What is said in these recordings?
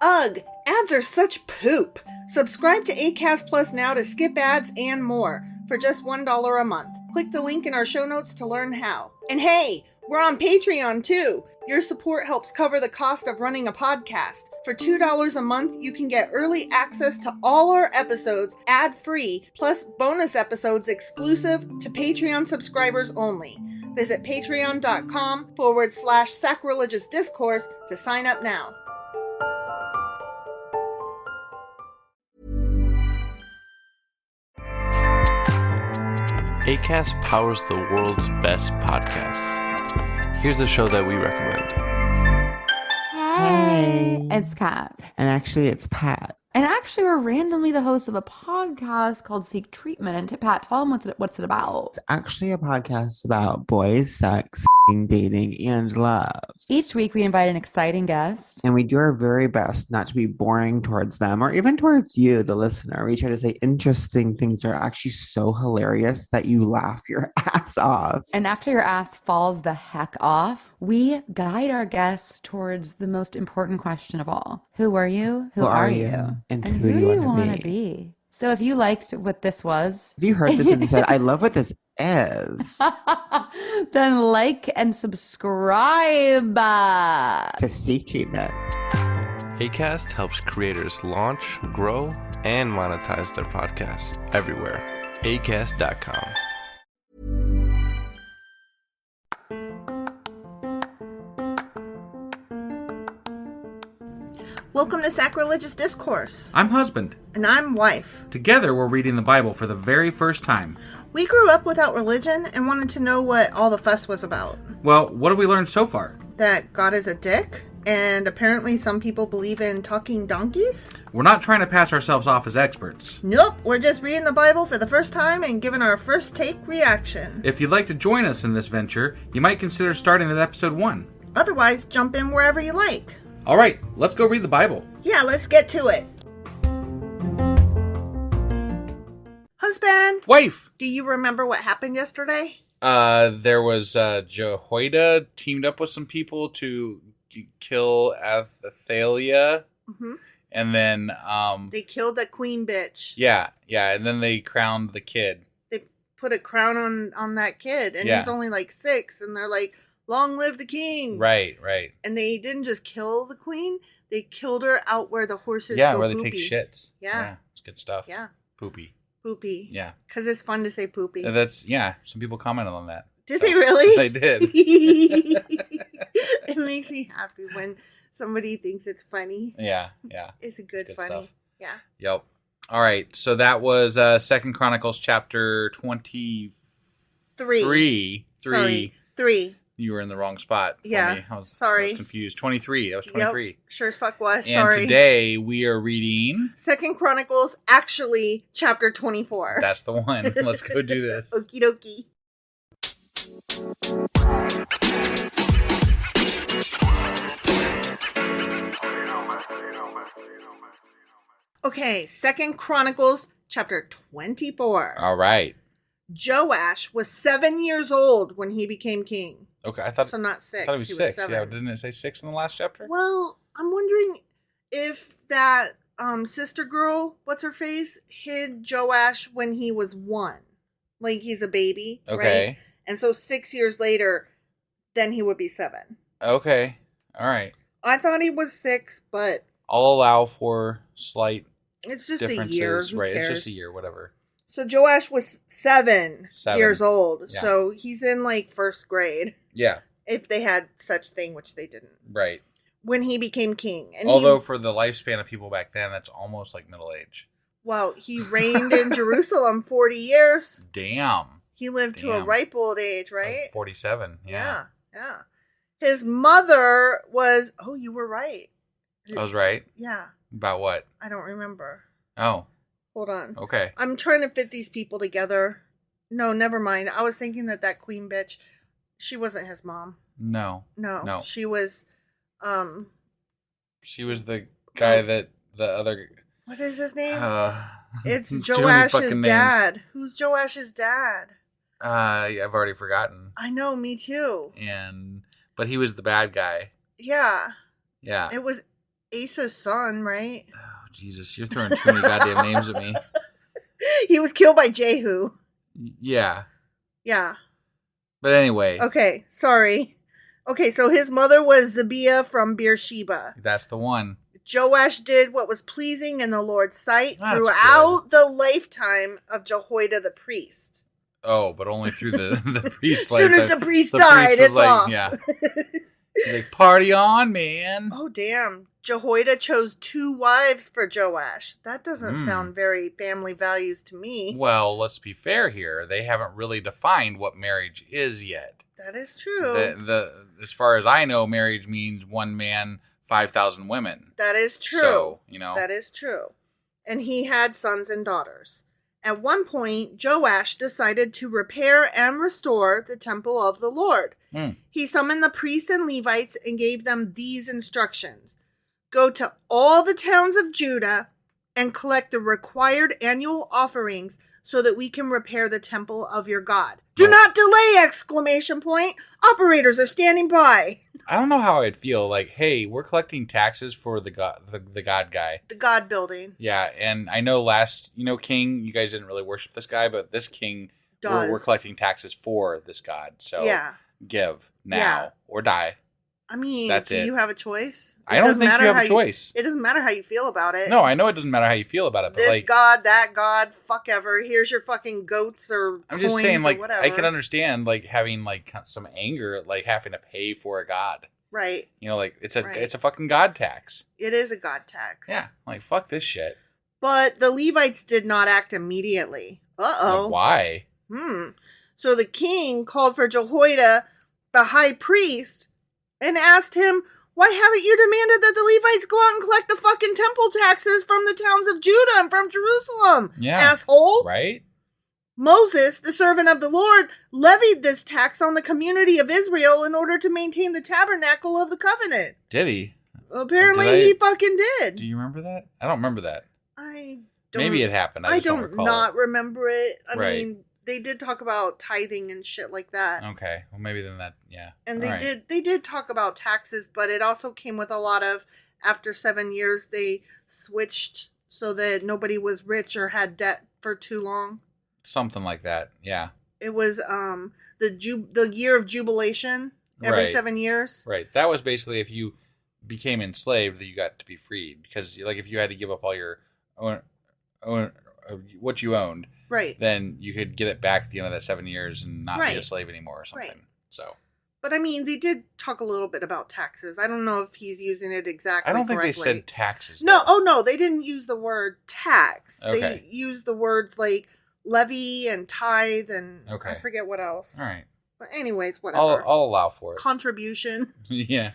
Ugh, ads are such poop. Subscribe to Acast Plus now to skip ads and more for just $1 a month. Click the link in our show notes to learn how. And hey, we're on Patreon too. Your support helps cover the cost of running a podcast. For $2 a month, you can get early access to all our episodes ad-free, plus bonus episodes exclusive to Patreon subscribers only. Visit patreon.com/sacrilegious discourse to sign up now. Acast powers the world's best podcasts. Here's a show that we recommend. Hey, it's Kat. And actually, it's Pat. And actually, we're randomly the hosts of a podcast called Seek Treatment. And Pat, tell them what's it about. It's actually a podcast about boys, sex, dating, and love. Each week, we invite an exciting guest. And we do our very best not to be boring towards them or even towards you, the listener. We try to say interesting things that are actually so hilarious that you laugh your ass off. And after your ass falls the heck off, we guide our guests towards the most important question of all. Who are you? Who are you? And who do you want to be? So if you liked what this was, if you heard this and said, I love what this is, then like and subscribe to Seek Treatment. Acast helps creators launch, grow, and monetize their podcasts everywhere. Acast.com. Welcome to Sacrilegious Discourse. I'm husband. And I'm wife. Together, we're reading the Bible for the very first time. We grew up without religion and wanted to know what all the fuss was about. Well, what have we learned so far? That God is a dick, and apparently some people believe in talking donkeys? We're not trying to pass ourselves off as experts. Nope, we're just reading the Bible for the first time and giving our first take reaction. If you'd like to join us in this venture, you might consider starting at episode 1. Otherwise, jump in wherever you like. All right, let's go read the Bible. Yeah, let's get to it. Husband! Wife! Do you remember what happened yesterday? There was Jehoiada teamed up with some people to kill Athaliah. Mm-hmm. And then... they killed a queen bitch. Yeah, and then they crowned the kid. They put a crown on that kid, and he's only like 6, and they're like, long live the king. Right. And they didn't just kill the queen, they killed her out where the horses go where poopy. they take shits. Yeah. It's good stuff. Yeah. Poopy. Yeah. Because it's fun to say poopy. Some people commented on that. Did they really? They did. It makes me happy when somebody thinks it's funny. Yeah. It's a good funny. Stuff. Yeah. Yep. All right. So that was 2 Chronicles chapter 23. Sorry, 3. You were in the wrong spot. Yeah. I was confused. 23. That was 23. Yep. Sure as fuck was. And Sorry. today we are reading 2 Chronicles, actually, chapter 24. That's the one. Let's go do this. Okie dokie. Okay, 2 Chronicles, chapter 24. All right. Joash was 7 years old when he became king. Okay, I thought so. Not 6. I thought it was he 6. Was 7. Yeah, didn't it say 6 in the last chapter? Well, I'm wondering if that sister girl, what's her face, hid Joash when he was 1, like he's a baby. Okay. Right? And so 6 years later, then he would be 7. Okay. All right. I thought he was 6, but I'll allow for slight. It's just differences. a year. Who right? cares? It's just a year. Whatever. So Joash was 7 years old. Yeah. So he's in like 1st grade. Yeah. If they had such thing, which they didn't. Right. When he became king. And although for the lifespan of people back then, that's almost like middle age. Well, he reigned in Jerusalem 40 years. Damn. He lived to a ripe old age, right? Like 47. Yeah. His mother was... Oh, you were right. I was right? Yeah. About what? I don't remember. Oh. Hold on. Okay. I'm trying to fit these people together. No, never mind. I was thinking that queen bitch, she wasn't his mom. No. She was, She was the guy that the other... What is his name? It's Joash's Joash's dad. Who's Joash's dad? I've already forgotten. I know, me too. But he was the bad guy. Yeah. Yeah. It was Asa's son, right? Oh, Jesus, you're throwing too many goddamn names at me. He was killed by Jehu. Yeah. Yeah. But anyway. Okay, sorry. Okay, so his mother was Zibiah from Beersheba. That's the one. Joash did what was pleasing in the Lord's sight That's throughout the lifetime of Jehoiada the priest. Oh, but only through the priest. As soon as the priest died, it's like, off. Yeah. He's like, party on, man. Oh, damn. Jehoiada chose 2 wives for Joash. That doesn't sound very family values to me. Well, let's be fair here. They haven't really defined what marriage is yet. That is true. As far as I know, marriage means one man, 5,000 women. That is true. So, That is true. And he had sons and daughters. At one point, Joash decided to repair and restore the temple of the Lord. He summoned the priests and Levites and gave them these instructions. Go to all the towns of Judah and collect the required annual offerings so that we can repair the temple of your God. Do not delay! ! Operators are standing by. I don't know how I'd feel. Like, hey, we're collecting taxes for the God guy. The God building. Yeah, and I know King, you guys didn't really worship this guy, but this king, we're collecting taxes for this God. So give now or die. I mean, do you have a choice? I don't think you have a choice. It doesn't matter how you feel about it. No, I know it doesn't matter how you feel about it. But this God, that God, fuck ever. Here's your fucking goats or I'm coins just saying, like, whatever. I can understand, like, having, like, some anger at, like, having to pay for a God. Right. Like, it's a fucking God tax. It is a God tax. Yeah. Like, fuck this shit. But the Levites did not act immediately. Uh-oh. Like, why? So the king called for Jehoiada, the high priest, and asked him, why haven't you demanded that the Levites go out and collect the fucking temple taxes from the towns of Judah and from Jerusalem? Yeah. Asshole. Right? Moses, the servant of the Lord, levied this tax on the community of Israel in order to maintain the tabernacle of the covenant. Did he? Apparently he fucking did. Do you remember that? I don't remember that. I don't. Maybe it happened. I don't not remember it. I right. mean, they did talk about tithing and shit like that. Okay. Well, maybe then that, yeah. And they did talk about taxes, but it also came with a lot of, after 7 years, they switched so that nobody was rich or had debt for too long. Something like that, yeah. It was the year of jubilation every 7 years. Right. That was basically if you became enslaved that you got to be freed. Because, like, if you had to give up all your own what you owned, right, then you could get it back at the end of that 7 years and not be a slave anymore or something. Right. So, but I mean, they did talk a little bit about taxes. I don't know if he's using it exactly. I don't think correctly. They said taxes. No, no, they didn't use the word tax. Okay. They used the words like levy and tithe and I forget what else. All right. But anyways, whatever. I'll allow for it. Contribution. yeah.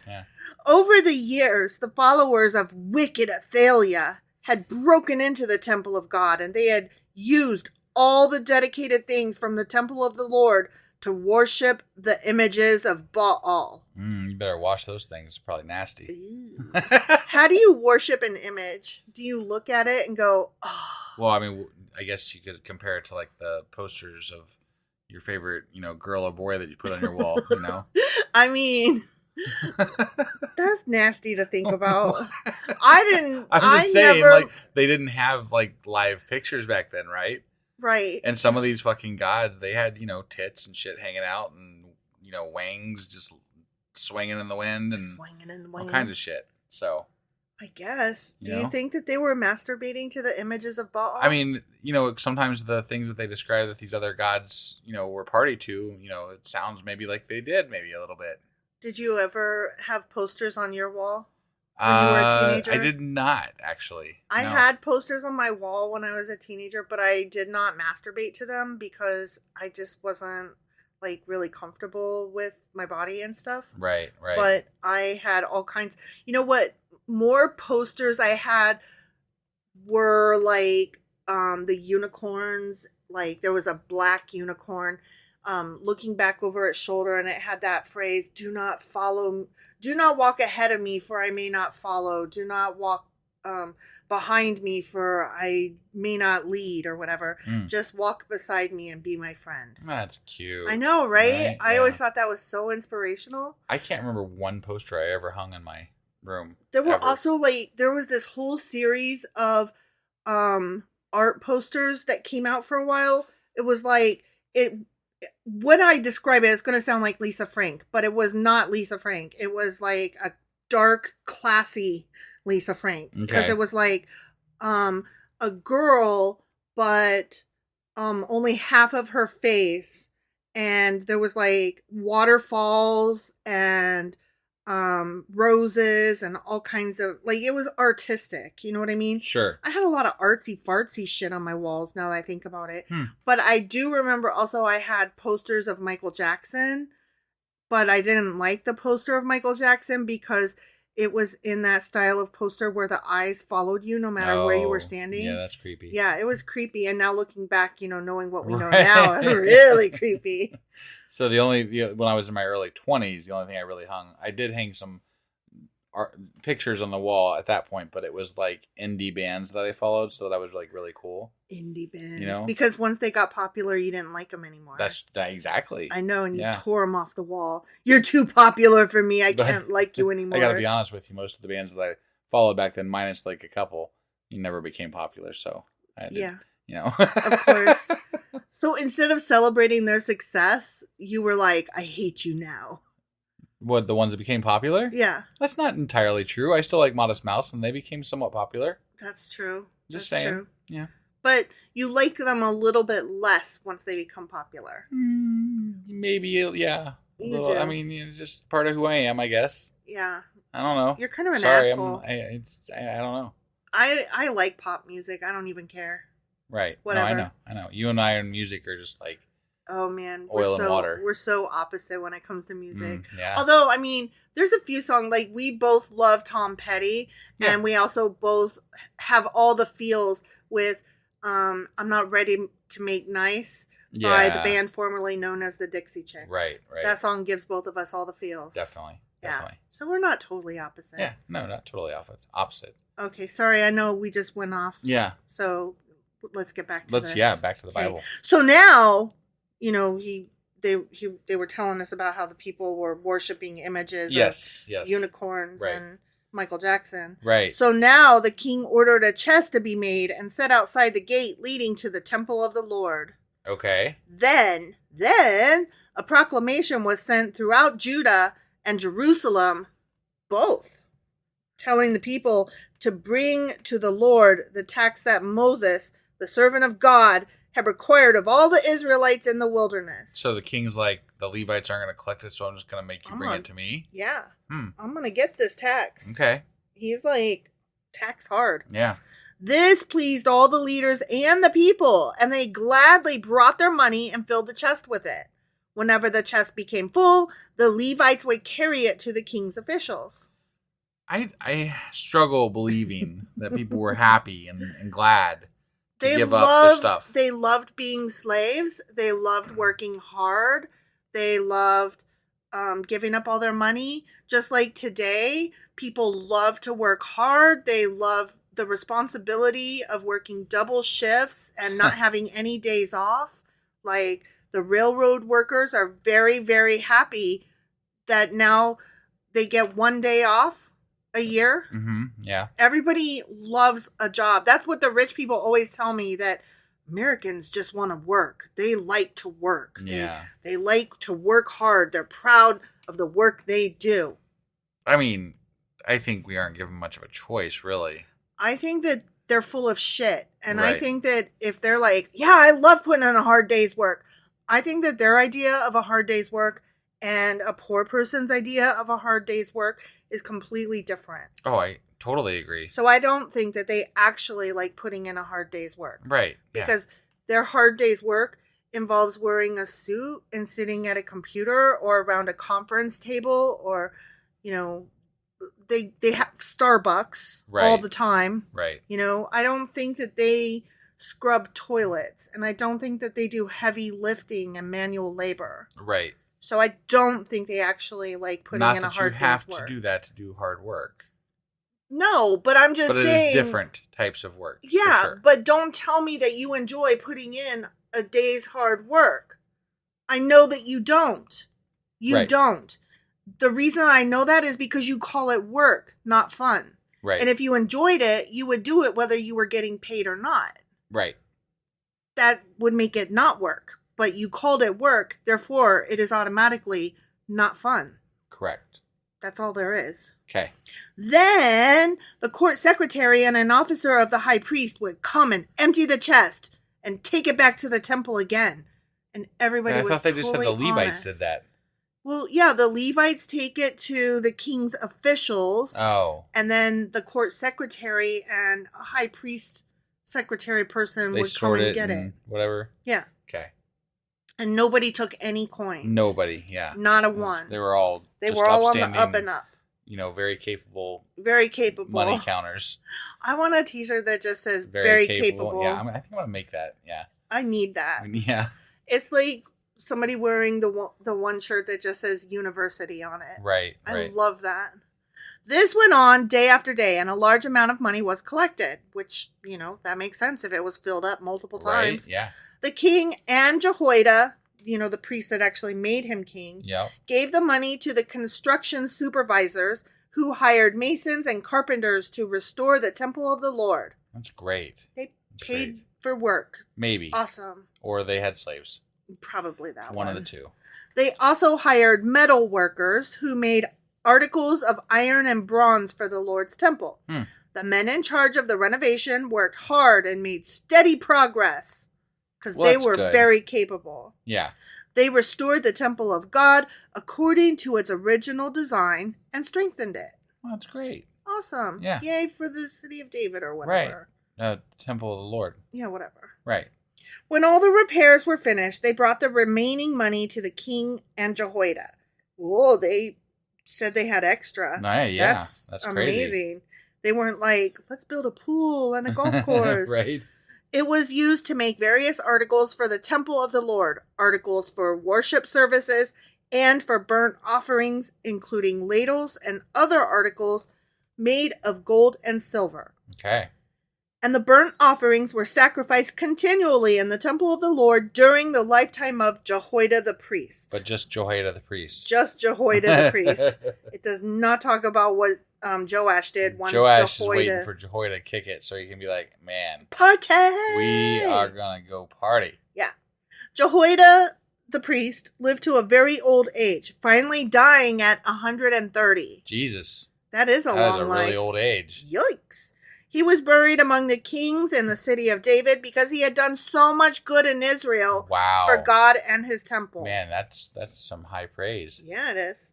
Over the years, the followers of wicked Athaliah had broken into the temple of God, and they had used all the dedicated things from the temple of the Lord to worship the images of Baal. You better wash those things. It's probably nasty. How do you worship an image? Do you look at it and go, oh? Well, I mean, I guess you could compare it to like the posters of your favorite, girl or boy that you put on your wall, I mean, that's nasty to think about. I'm just saying, like, they didn't have like live pictures back then, right? Right. And some of these fucking gods, they had, tits and shit hanging out and, wings just swinging in the wind and all kinds of shit. So, I guess. Do you think that they were masturbating to the images of Baal? I mean, sometimes the things that they describe that these other gods, were party to, it sounds maybe like they did maybe a little bit. Did you ever have posters on your wall when you were a teenager? I did not, actually. I had posters on my wall when I was a teenager, but I did not masturbate to them because I just wasn't, like, really comfortable with my body and stuff. Right. But I had all kinds. You know what? More posters I had were, like, the unicorns. Like, there was a black unicorn looking back over its shoulder, and it had that phrase, do not walk ahead of me, for I may not follow. Do not walk behind me, for I may not lead, or whatever. Just walk beside me and be my friend. That's cute. I know, right? I always thought that was so inspirational. I can't remember one poster I ever hung in my room. There were ever. also there was this whole series of art posters that came out for a while. It was when I describe it, it's going to sound like Lisa Frank, but it was not Lisa Frank. It was like a dark, classy Lisa Frank, because it was a girl, but only half of her face, and there was waterfalls and roses and all kinds of it was artistic, you know what I mean? Sure. I had a lot of artsy fartsy shit on my walls now that I think about it. But I do remember also I had posters of Michael Jackson, but I didn't like the poster of Michael Jackson because it was in that style of poster where the eyes followed you no matter where you were standing. Yeah, that's creepy. Yeah, it was creepy. And now looking back, knowing what we know now, it's really creepy. So when I was in my early 20s, the only thing I did hang some pictures on the wall at that point, but it was indie bands that I followed, so that was really cool. Indie bands, because once they got popular, you didn't like them anymore. That's exactly. I know, and you tore them off the wall. You're too popular for me. I can't like you anymore. I got to be honest with you. Most of the bands that I followed back then, minus a couple, you never became popular. So I did, of course. So instead of celebrating their success, you were like, "I hate you now." What, the ones that became popular? Yeah. That's not entirely true. I still like Modest Mouse, and they became somewhat popular. That's true. Just saying. True. Yeah. But you like them a little bit less once they become popular. Maybe, yeah. You do. I mean, it's just part of who I am, I guess. Yeah. I don't know. You're kind of an asshole. I don't know. I like pop music. I don't even care. Right. Whatever. No, I know. You and I in music are just oh man, oil and water. We're so opposite when it comes to music. Yeah. Although, I mean, there's a few songs we both love Tom Petty, and we also both have all the feels with I'm Not Ready to Make Nice by the band formerly known as the Dixie Chicks. Right. That song gives both of us all the feels. Definitely. So we're not totally opposite. Yeah. No, not totally opposite. Okay, sorry. I know we just went off. Yeah. So let's get back to this. Back to the Bible. So now, they were telling us about how the people were worshiping images of unicorns and Michael Jackson. Right. So now the king ordered a chest to be made and set outside the gate leading to the temple of the Lord. Okay. Then a proclamation was sent throughout Judah and Jerusalem, both, telling the people to bring to the Lord the tax that Moses, the servant of God, had required of all the Israelites in the wilderness. So the king's like, the Levites aren't going to collect it, so I'm just going to make you bring it to me? Yeah. I'm going to get this tax. Okay. He's like, tax hard. Yeah. This pleased all the leaders and the people, and they gladly brought their money and filled the chest with it. Whenever the chest became full, the Levites would carry it to the king's officials. I struggle believing that people were happy and glad to give up their stuff. They loved being slaves. They loved working hard. They loved giving up all their money. Just like today, people love to work hard. They love the responsibility of working double shifts and not having any days off. Like the railroad workers are very, very happy that now they get one day off a year. Mm-hmm. Yeah. Everybody loves a job. That's what the rich people always tell me, that Americans just want to work. They like to work. Yeah. They like to work hard. They're proud of the work they do. I mean, I think we aren't given much of a choice, really. I think that they're full of shit. And right. I think that if they're like, yeah, I love putting in a hard day's work, I think that their idea of a hard day's work and a poor person's idea of a hard day's work is completely different. Oh, I totally agree. So I don't think that they actually like putting in a hard day's work. Right. Because their hard day's work involves wearing a suit and sitting at a computer or around a conference table, or, they have Starbucks all the time. Right. I don't think that they scrub toilets, and I don't think that they do heavy lifting and manual labor. Right. So I don't think they actually like putting in a hard day's work. Not that you have to do that to do hard work. No, but I'm just saying. But it is different types of work. Yeah, sure. But don't tell me that you enjoy putting in a day's hard work. I know that you don't. You don't. The reason I know that is because you call it work, not fun. Right. And if you enjoyed it, you would do it whether you were getting paid or not. Right. That would make it not work. But you called it work, therefore it is automatically not fun. Correct. That's all there is. Okay. Then the court secretary and an officer of the high priest would come and empty the chest and take it back to the temple again. And everybody was I thought they just said the totally Levites honest. did that. Well, yeah, the Levites take it to the king's officials. Oh. And then the court secretary and a high priest secretary person They would come sort and it get and it. whatever. Yeah. Okay. And nobody took any coins. Nobody, yeah. Not a one. They were all They just were all on the upstanding, up and up. Very capable Very capable. money counters. I want a t-shirt that just says very capable. Yeah, I think I'm going to make that. Yeah. I need that. Yeah. It's like somebody wearing the one shirt that just says university on it. Right. I love that. This went on day after day, and a large amount of money was collected, which, that makes sense if it was filled up multiple times. Right, yeah. The king and Jehoiada, the priest that actually made him king, Yep. gave the money to the construction supervisors who hired masons and carpenters to restore the temple of the Lord. That's great. They That's paid great. for work. Maybe. Awesome. Or they had slaves. Probably that One of the two. They also hired metal workers who made articles of iron and bronze for the Lord's temple. The men in charge of the renovation worked hard and made steady progress because they were very capable. Yeah. They restored the temple of God according to its original design and strengthened it. Well, that's great. Awesome. Yeah. Yay for the city of David or whatever. Right. Temple of the Lord. Yeah, whatever. Right. When all the repairs were finished, they brought the remaining money to the king and Jehoiada. Whoa, they said they had extra. Yeah, that's amazing. Crazy. They weren't like, let's build a pool and a golf course. Right. It was used to make various articles for the temple of the Lord, articles for worship services, and for burnt offerings, including ladles and other articles made of gold and silver. Okay. And the burnt offerings were sacrificed continually in the temple of the Lord during the lifetime of Jehoiada the priest. But just Jehoiada the priest. Just Jehoiada the priest. It does not talk about what Joash did once Joash Jehoiada... is waiting for Jehoiada to kick it so he can be like, man, party! We are going to go party. Yeah. Jehoiada the priest lived to a very old age, finally dying at 130. Jesus. That is a long life. That is a really old age. Yikes. He was buried among the kings in the city of David because he had done so much good in Israel for God and his temple. Man, that's some high praise. Yeah, it is.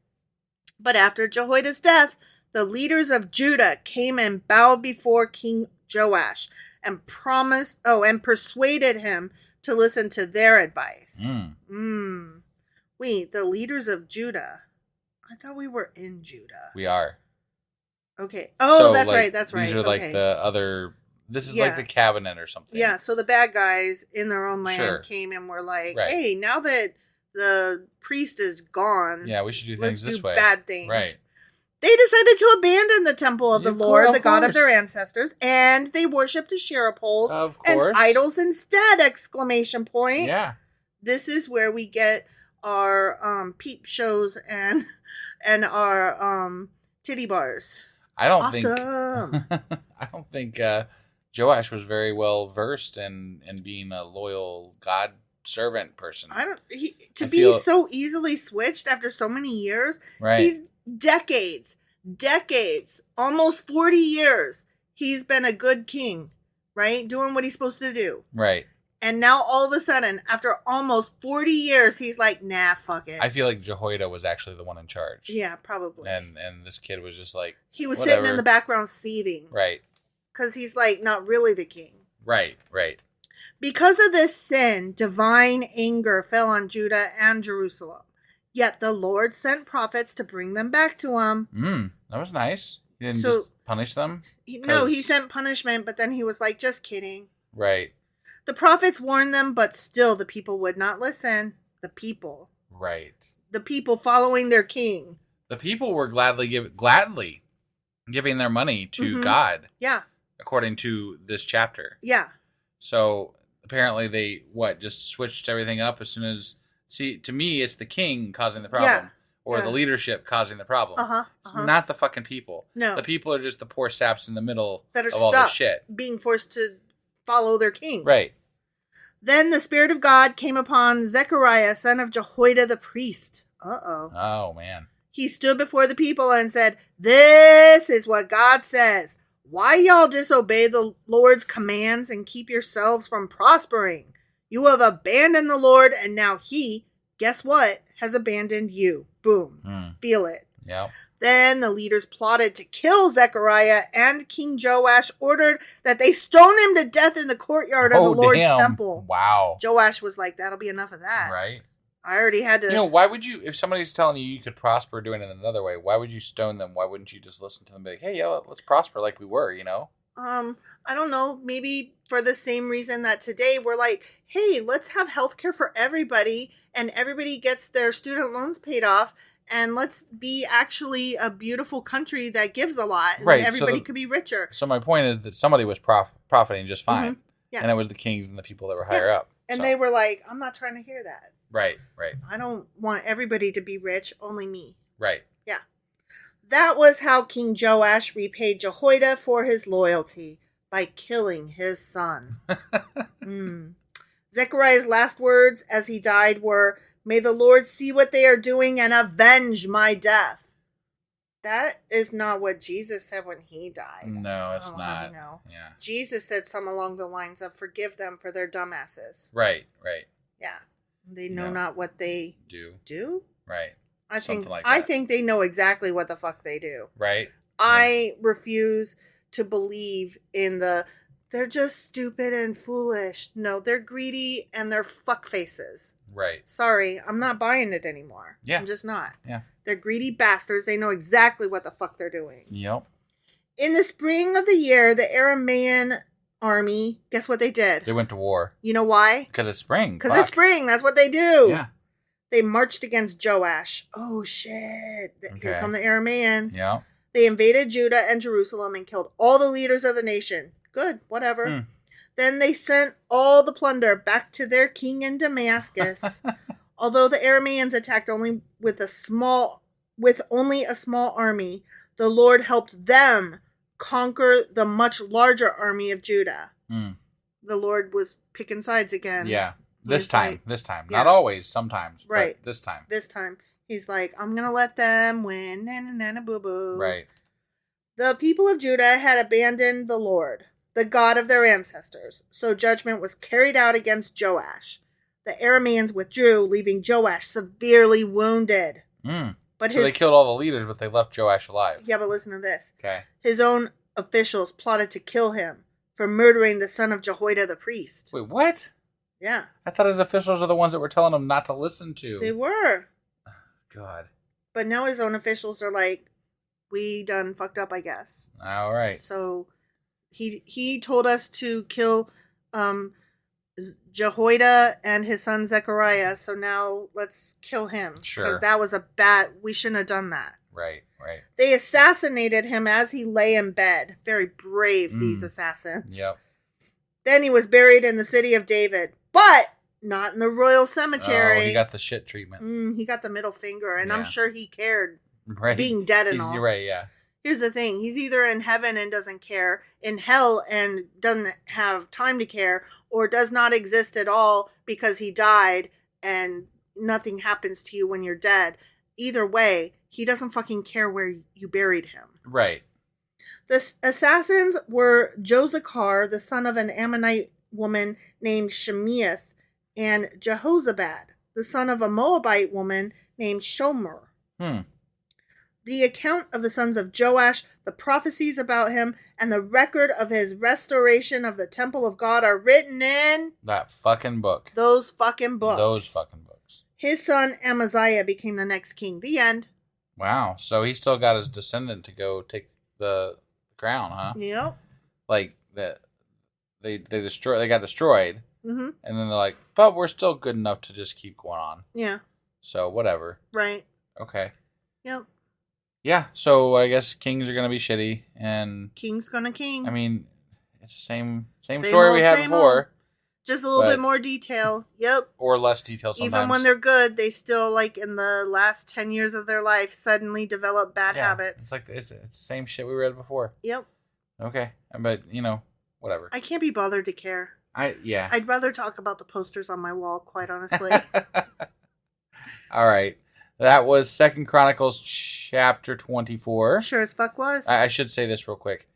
But after Jehoiada's death, the leaders of Judah came and bowed before King Joash and persuaded him to listen to their advice. Wait, the leaders of Judah? I thought we were in Judah. We are. Okay. Oh, so, that's right. That's right. These are like the other. This is like the cabinet or something. Yeah. So the bad guys in their own land came and were like, "Hey, now that the priest is gone, we should do things this way. Bad things." Right. They decided to abandon the temple of the Lord, the God of their ancestors, and they worshipped Asherah poles and idols instead! Exclamation point. Yeah. This is where we get our peep shows and our titty bars. I don't think Joash was very well versed in being a loyal God servant person. To be so easily switched after so many years. Right. He's decades, almost 40 years. He's been a good king, right? Doing what he's supposed to do. Right. And now all of a sudden, after almost 40 years, he's like, nah, fuck it. I feel like Jehoiada was actually the one in charge. Yeah, probably. And this kid was just like, he was sitting in the background seething. Right. Because he's like not really the king. Right. Because of this sin, divine anger fell on Judah and Jerusalem. Yet the Lord sent prophets to bring them back to him. That was nice. He didn't just punish them? No, he sent punishment, but then he was like, just kidding. Right. The prophets warned them, but still the people would not listen. The people. Right. The people following their king. The people were gladly giving their money to God. Yeah. According to this chapter. Yeah. So apparently they just switched everything up as soon as... See, to me, it's the king causing the problem. Yeah. or the leadership causing the problem. It's not the fucking people. No. The people are just the poor saps in the middle that are of all stuck, this shit. being forced to follow their king. Right. Then the Spirit of God came upon Zechariah, son of Jehoiada the priest. Oh, man. He stood before the people and said, "This is what God says. Why y'all disobey the Lord's commands and keep yourselves from prospering? You have abandoned the Lord, and now he, guess what, has abandoned you." Boom. Feel it. Yeah. Then the leaders plotted to kill Zechariah, and King Joash ordered that they stone him to death in the courtyard of the Lord's temple. Wow. Joash was like, that'll be enough of that. Right. I already had to... why would you, if somebody's telling you could prosper doing it another way, why would you stone them? Why wouldn't you just listen to them and be like, hey, yo, let's prosper like we were, I don't know, maybe for the same reason that today we're like, hey, let's have healthcare for everybody, and everybody gets their student loans paid off, and let's be actually a beautiful country that gives a lot, and everybody could be richer. So my point is that somebody was profiting just fine, Yeah. and it was the kings and the people that were higher up. And they were like, I'm not trying to hear that. Right. I don't want everybody to be rich, only me. Right. Yeah. That was how King Joash repaid Jehoiada for his loyalty, by killing his son. Zechariah's last words as he died were, "May the Lord see what they are doing and avenge my death." That is not what Jesus said when he died. No, it's not. No. Yeah. Jesus said something along the lines of, "Forgive them for their dumbasses." Right. Yeah. They know not what they do. Right. I Something think like I that. think they know exactly what the fuck they do. Right. I refuse to believe in they're just stupid and foolish. No, they're greedy and they're fuck faces. Right. Sorry, I'm not buying it anymore. Yeah. I'm just not. Yeah. They're greedy bastards. They know exactly what the fuck they're doing. Yep. In the spring of the year, the Aramean army, guess what they did? They went to war. You know why? Because it's spring. Because it's spring. That's what they do. Yeah. They marched against Joash. Oh, shit. Here come the Arameans. Yeah. They invaded Judah and Jerusalem and killed all the leaders of the nation. Good, whatever. Then they sent all the plunder back to their king in Damascus. Although the Arameans attacked only with only a small army, the Lord helped them conquer the much larger army of Judah. The Lord was picking sides again. Yeah. This time. Yeah. Not always, sometimes. Right. But this time. This time. He's like, I'm going to let them win. Na boo boo. Right. The people of Judah had abandoned the Lord, the God of their ancestors. So judgment was carried out against Joash. The Arameans withdrew, leaving Joash severely wounded. But they killed all the leaders, but they left Joash alive. Yeah, but listen to this. Okay. His own officials plotted to kill him for murdering the son of Jehoiada the priest. Wait, what? Yeah. I thought his officials are the ones that were telling him not to listen to. They were. God. But now his own officials are like, we done fucked up, I guess. All right. So he told us to kill Jehoiada and his son Zechariah, so now let's kill him. Sure. Because that was we shouldn't have done that. Right. They assassinated him as he lay in bed. Very brave, these assassins. Yep. Then he was buried in the city of David, but not in the royal cemetery. Oh, he got the shit treatment. He got the middle finger, and Yeah. I'm sure he cared. Right. Being dead and all. You're right, yeah. Here's the thing. He's either in heaven and doesn't care, in hell and doesn't have time to care, or does not exist at all because he died and nothing happens to you when you're dead. Either way, he doesn't fucking care where you buried him. Right. The assassins were Josachar, the son of an Ammonite woman named Shemeath, and Jehozabad, the son of a Moabite woman named Shomer. The account of the sons of Joash, the prophecies about him, and the record of his restoration of the temple of God are written in That fucking book. those fucking books. His son Amaziah became the next king. The end. Wow. So he still got his descendant to go take the crown, huh? Yep. Like that they got destroyed. Mm-hmm. And then they're like, but we're still good enough to just keep going on. Yeah. So whatever. Right. Okay. Yep. Yeah, so I guess kings are gonna be shitty, and King's gonna king. I mean, it's the same story we had before. Just a little bit more detail. Yep. Or less detail sometimes. Even when they're good, they still, like, in the last 10 years of their life, suddenly develop bad habits. It's like, it's the same shit we read before. Yep. Okay. But, whatever. I can't be bothered to care. Yeah. I'd rather talk about the posters on my wall, quite honestly. All right. That was 2 Chronicles chapter 24. Sure as fuck was. I should say this real quick.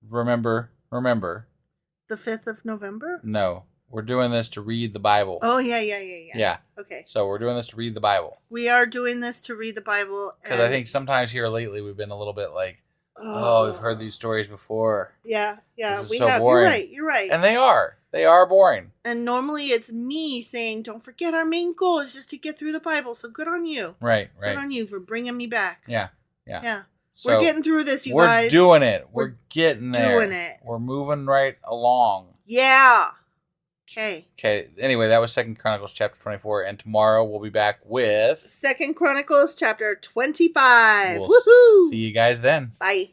Remember. The 5th of November? No. We're doing this to read the Bible. Oh, yeah. Yeah. Okay. So we're doing this to read the Bible. We are doing this to read the Bible. Because I think sometimes here lately we've been a little bit like, we've heard these stories before. Yeah. This is We so have. boring. You're right. And they are. They are boring. And normally it's me saying, don't forget our main goal is just to get through the Bible. So good on you. Right. Good on you for bringing me back. Yeah. So we're getting through this, you guys. We're doing it. We're getting there. Doing it. We're moving right along. Yeah. Okay. Anyway, that was 2 Chronicles chapter 24. And tomorrow we'll be back with 2 Chronicles chapter 25. We'll Woohoo! see you guys then. Bye.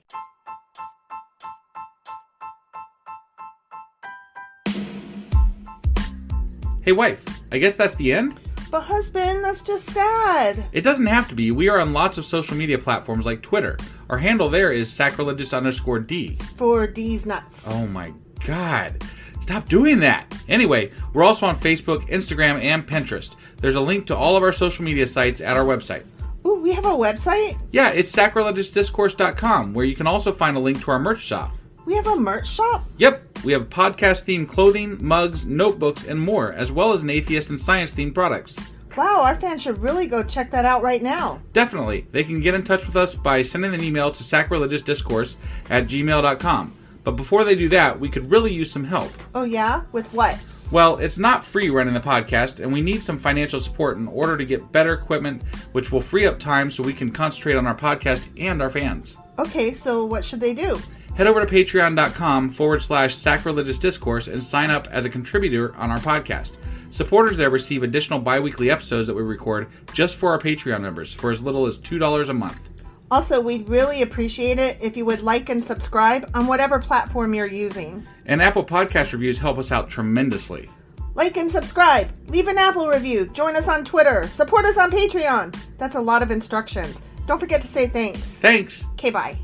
Hey, wife, I guess that's the end? But husband, that's just sad. It doesn't have to be. We are on lots of social media platforms like Twitter. Our handle there is sacrilegious_D. For D's nuts. Oh my God. Stop doing that. Anyway, we're also on Facebook, Instagram, and Pinterest. There's a link to all of our social media sites at our website. Ooh, we have a website? Yeah, it's sacrilegiousdiscourse.com, where you can also find a link to our merch shop. We have a merch shop? Yep, we have podcast-themed clothing, mugs, notebooks, and more, as well as an atheist and science-themed products. Wow, our fans should really go check that out right now. Definitely. They can get in touch with us by sending an email to sacrilegiousdiscourse@gmail.com. But before they do that, we could really use some help. Oh yeah? With what? Well, it's not free running the podcast, and we need some financial support in order to get better equipment, which will free up time so we can concentrate on our podcast and our fans. Okay, so what should they do? Head over to patreon.com/sacrilegiousdiscourse and sign up as a contributor on our podcast. Supporters there receive additional bi-weekly episodes that we record just for our Patreon members for as little as $2 a month. Also, we'd really appreciate it if you would like and subscribe on whatever platform you're using. And Apple Podcast reviews help us out tremendously. Like and subscribe. Leave an Apple review. Join us on Twitter. Support us on Patreon. That's a lot of instructions. Don't forget to say thanks. Thanks. Okay, bye.